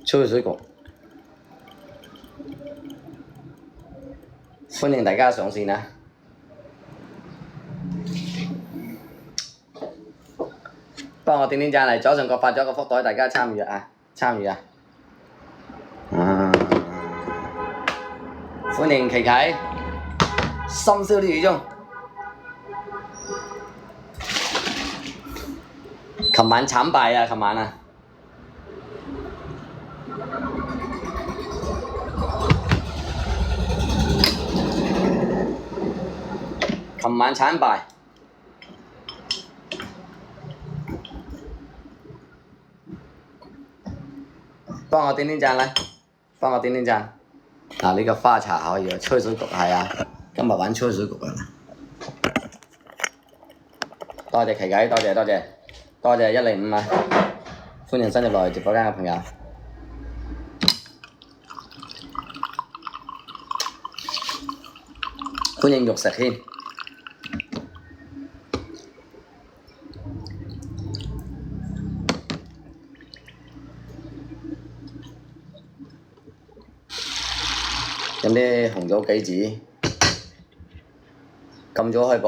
吹水局，歡迎大家上線啊！幫我點讚嚟，左上角發咗個福袋，大家參與啊！參與啊！歡迎琪琪，深宵的雨中。琴晚慘敗啊！琴晚啊！琴晚慘敗。幫我點讚啦！幫我點讚。嗱，呢個花茶可以啊，吹水局係啊，今日玩吹水局啊！多謝琪琪，多謝105啊！歡迎新入來直播間嘅朋友。歡迎玉石軒。飲啲紅棗杞子，咁早開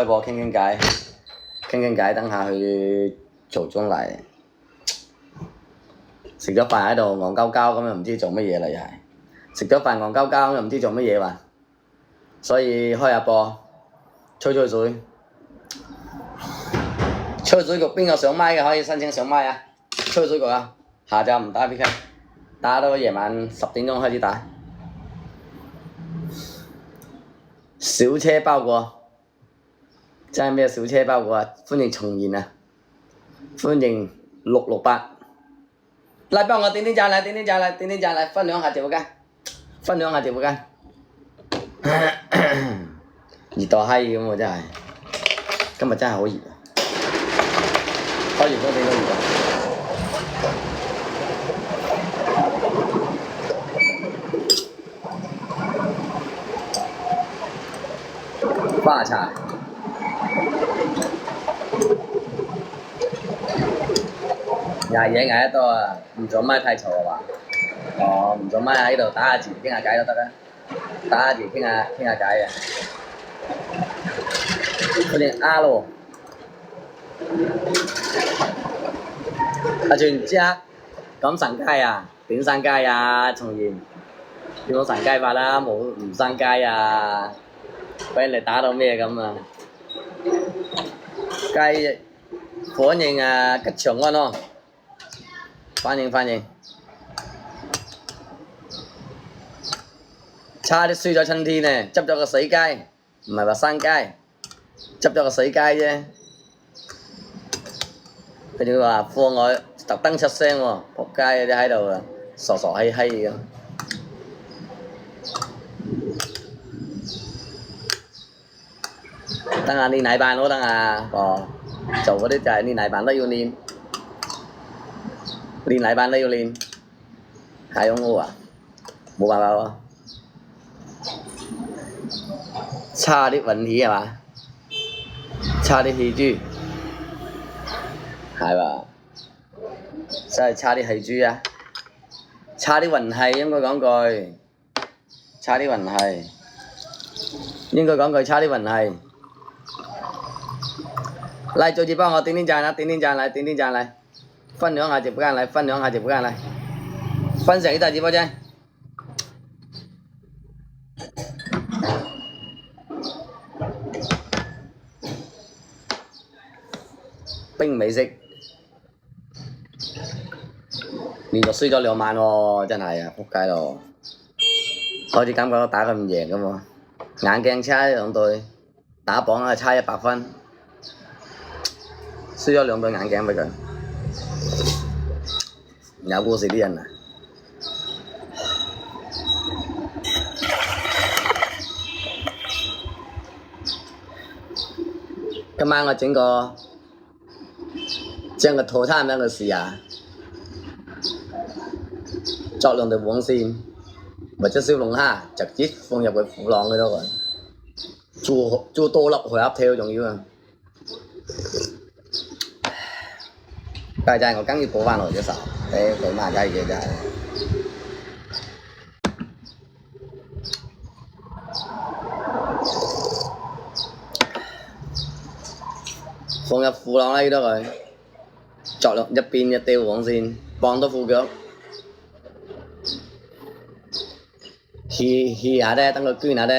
播傾偈，等下去做綜藝。食咗飯喺度戇鳩鳩咁又唔知做乜嘢啦，又係食咗飯戇鳩鳩又唔知做乜嘢喎，所以開下播，吹水。吹水局邊個上麥嘅可以申請上麥啊！吹水局啊，下晝唔打 PK， 打到夜晚10點鐘開始打。小車包裹，真係咩小車包裹啊！歡迎重現啊！歡迎668，嚟幫我點讚嚟，分享下直播間，熱到閪咁喎真係，今日真係好熱啊！開完風扇都熱啊！花茶，捱夜捱得多啊！唔做麥太嘈啊嘛？哦，唔做麥喺度打下字傾下偈都得啊！打下字傾下偈啊！歡迎阿羅，阿全家咁上街啊？點上街啊？重現點樣上街法啦？冇唔上街啊！俾你打到咩咁啊？歡迎啊吉祥安咯，歡迎。差啲輸咗春天呢，執咗個死街，唔係話生街，執咗個死街啫。佢哋話放我特登出聲喎，仆街嗰啲喺度啊，傻閪咁。等下練奶板咯，等下做嗰啲就係練奶板都要練，係咁好啊，冇辦法喎，差啲運氣係嘛，差啲氣豬，係吧？真係差啲氣豬啊，差啲運氣應該講句，差啲運氣，嚟做住幫我點讚啦，嚟，分享下直播間嚟，分享呢個直播間。冰美式，連續輸咗2萬喎，真係啊，仆街咯！好似感覺打佢唔贏咁喎，眼鏡差2對，打榜啊差100分。輸咗2對眼鏡俾佢，有故事啲人啊！今晚我整個套餐俾佢試下，作2條黃線或者小龍蝦，直接放入去褲浪嗰度，做多粒回合跳仲要啊！但係我梗要補翻來隻手，佢媽雞嘢真係〜放入褲浪拉多佢，作落一邊一吊黃線，放多褲腳。hea 下咧，等佢捐下咧。